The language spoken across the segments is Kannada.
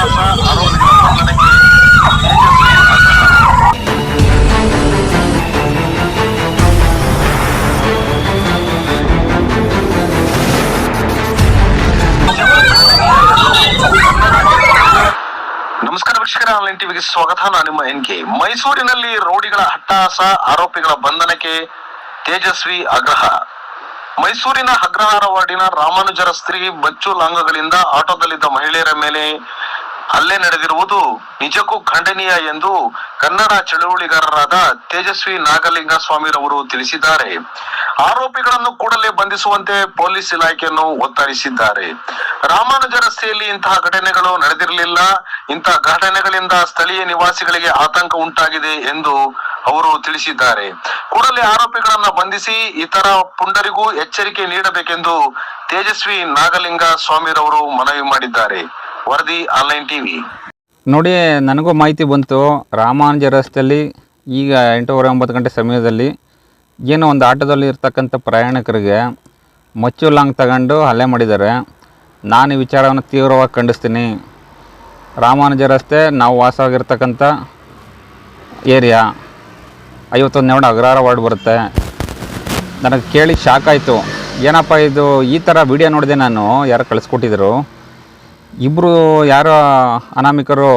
ಅಟ್ಟಹಾಸ ಆರೋಪಿಗಳ ಬಂಧನಕ್ಕೆ ತೇಜಸ್ವಿ ಆಗ್ರಹ. ನಮಸ್ಕಾರ ವೀಕ್ಷಕರೇ, ಆನ್ಲೈನ್ ಟಿವಿಗೆ ಸ್ವಾಗತ. ನಾನು ನಿಮ್ಮ ಎನ್ಕೆ. ಮೈಸೂರಿನಲ್ಲಿ ರೌಡಿಗಳ ಅಟ್ಟಹಾಸ ಆರೋಪಿಗಳ ಬಂಧನಕ್ಕೆ ತೇಜಸ್ವಿ ಆಗ್ರಹ. ಮೈಸೂರಿನ ಅಗ್ರಹಾರ ವಾರ್ಡಿನ ರಾಮಾನುಜರ ಸ್ತ್ರೀ ಬಚ್ಚು ಲಾಂಗಗಳಿಂದ ಆಟೋದಲ್ಲಿದ್ದ ಮಹಿಳೆಯರ ಮೇಲೆ ಹಲ್ಲೆ ನಡೆದಿರುವುದು ನಿಜಕ್ಕೂ ಖಂಡನೀಯ ಎಂದು ಕನ್ನಡ ಚಳುವಳಿಗಾರರಾದ ತೇಜಸ್ವಿ ನಾಗಲಿಂಗ ಸ್ವಾಮಿರವರು ತಿಳಿಸಿದ್ದಾರೆ. ಆರೋಪಿಗಳನ್ನು ಕೂಡಲೇ ಬಂಧಿಸುವಂತೆ ಪೊಲೀಸ್ ಇಲಾಖೆಯನ್ನು ಒತ್ತಾಯಿಸಿದ್ದಾರೆ. ರಾಮಾನುಜ ರಸ್ತೆಯಲ್ಲಿ ಇಂತಹ ಘಟನೆಗಳು ನಡೆದಿರಲಿಲ್ಲ. ಇಂತಹ ಘಟನೆಗಳಿಂದ ಸ್ಥಳೀಯ ನಿವಾಸಿಗಳಿಗೆ ಆತಂಕ ಉಂಟಾಗಿದೆ ಎಂದು ಅವರು ತಿಳಿಸಿದ್ದಾರೆ. ಕೂಡಲೇ ಆರೋಪಿಗಳನ್ನ ಬಂಧಿಸಿ ಇತರ ಪುಂಡರಿಗೂ ಎಚ್ಚರಿಕೆ ನೀಡಬೇಕೆಂದು ತೇಜಸ್ವಿ ನಾಗಲಿಂಗ ಸ್ವಾಮಿರವರು ಮನವಿ ಮಾಡಿದ್ದಾರೆ. ವರದಿ ಆನ್ಲೈನ್ ಟಿವಿ. ನೋಡಿ, ನನಗೂ ಮಾಹಿತಿ ಬಂತು. ರಾಮಾನುಜ ರಸ್ತೆಯಲ್ಲಿ ಈಗ 8:30-9 ಗಂಟೆ ಸಮಯದಲ್ಲಿ ಏನೋ ಒಂದು ಆಟೋದಲ್ಲಿ ಇರ್ತಕ್ಕಂಥ ಪ್ರಯಾಣಿಕರಿಗೆ ಮಚ್ಚು ಲಾಂಗ್ ತಗೊಂಡು ಹಲ್ಲೆ ಮಾಡಿದ್ದಾರೆ. ನಾನು ಈ ವಿಚಾರವನ್ನು ತೀವ್ರವಾಗಿ ಖಂಡಿಸ್ತೀನಿ. ರಾಮಾನುಜ ರಸ್ತೆ ನಾವು ವಾಸವಾಗಿರ್ತಕ್ಕಂಥ ಏರಿಯಾ 51 ಅಗ್ರಹಾರ ವಾರ್ಡ್ ಬರುತ್ತೆ. ನನಗೆ ಕೇಳಿ ಶಾಕ್ ಆಯಿತು. ಏನಪ್ಪ ಇದು, ಈ ಥರ ವಿಡಿಯೋ ನೋಡಿದೆ ನಾನು. ಯಾರು ಕಳಿಸ್ಕೊಟ್ಟಿದ್ರು, ಇಬ್ಬರು ಯಾರೋ ಅನಾಮಿಕರು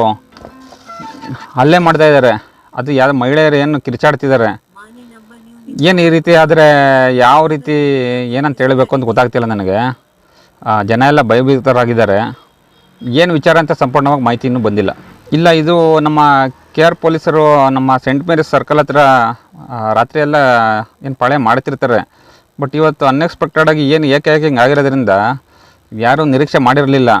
ಹಲ್ಲೆ ಮಾಡ್ತಾಯಿದ್ದಾರೆ. ಅದು ಯಾವ ಮಹಿಳೆಯರು ಏನು ಕಿರ್ಚಾಡ್ತಿದ್ದಾರೆ. ಏನು ಈ ರೀತಿ ಆದರೆ ಯಾವ ರೀತಿ ಏನಂತ ಹೇಳಬೇಕು ಅಂತ ಗೊತ್ತಾಗ್ತಿಲ್ಲ ನನಗೆ. ಜನ ಎಲ್ಲ ಭಯಭೀತರಾಗಿದ್ದಾರೆ. ಏನು ವಿಚಾರ ಅಂತ ಸಂಪೂರ್ಣವಾಗಿ ಮಾಹಿತಿ ಇನ್ನೂ ಬಂದಿಲ್ಲ. ಇಲ್ಲ, ಇದು ನಮ್ಮ KR ಪೊಲೀಸರು ನಮ್ಮ ಸೆಂಟ್ ಮೇರಿಸ್ ಸರ್ಕಲ್ ಹತ್ರ ರಾತ್ರಿ ಎಲ್ಲ ಏನು ಪಾಳೆ ಮಾಡ್ತಿರ್ತಾರೆ. ಬಟ್ ಇವತ್ತು ಅನ್ಎಕ್ಸ್ಪೆಕ್ಟೆಡಾಗಿ ಏನು ಏಕೆ ಹಿಂಗೆ ಆಗಿರೋದ್ರಿಂದ ಯಾರೂ ನಿರೀಕ್ಷೆ ಮಾಡಿರಲಿಲ್ಲ.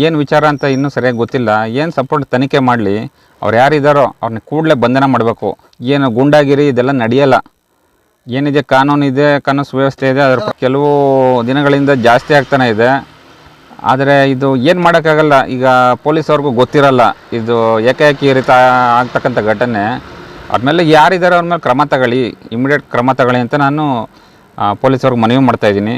ಏನು ವಿಚಾರ ಅಂತ ಇನ್ನೂ ಸರಿಯಾಗಿ ಗೊತ್ತಿಲ್ಲ. ಏನು ಸಂಪೂರ್ಣ ತನಿಖೆ ಮಾಡಲಿ. ಅವ್ರು ಯಾರಿದ್ದಾರೋ ಅವ್ರನ್ನ ಕೂಡಲೇ ಬಂಧನ ಮಾಡಬೇಕು. ಏನು ಗೂಂಡಾಗಿರಿ ಇದೆಲ್ಲ ನಡೆಯಲ್ಲ. ಏನಿದೆ ಕಾನೂನಿದೆ, ಕಾನೂನು ಸುವ್ಯವಸ್ಥೆ ಇದೆ, ಅದರ ಕೆಲವು ದಿನಗಳಿಂದ ಜಾಸ್ತಿ ಆಗ್ತಾನೆ ಇದೆ. ಆದರೆ ಇದು ಏನು ಮಾಡೋಕ್ಕಾಗಲ್ಲ. ಈಗ ಪೊಲೀಸವ್ರಿಗೂ ಗೊತ್ತಿರಲ್ಲ ಇದು ಏಕಾಏಕಿ ಈ ರೀತಿ ಆಗ್ತಕ್ಕಂಥ ಘಟನೆ. ಆದಮೇಲೆ ಯಾರಿದ್ದಾರೋ ಅವ್ರ ಮೇಲೆ ಕ್ರಮ ತಗೊಳ್ಳಿ, ಇಮಿಡಿಯೇಟ್ ಕ್ರಮ ತಗೊಳ್ಳಿ ಅಂತ ನಾನು ಪೊಲೀಸವ್ರಿಗೆ ಮನವಿ ಮಾಡ್ತಾಯಿದ್ದೀನಿ.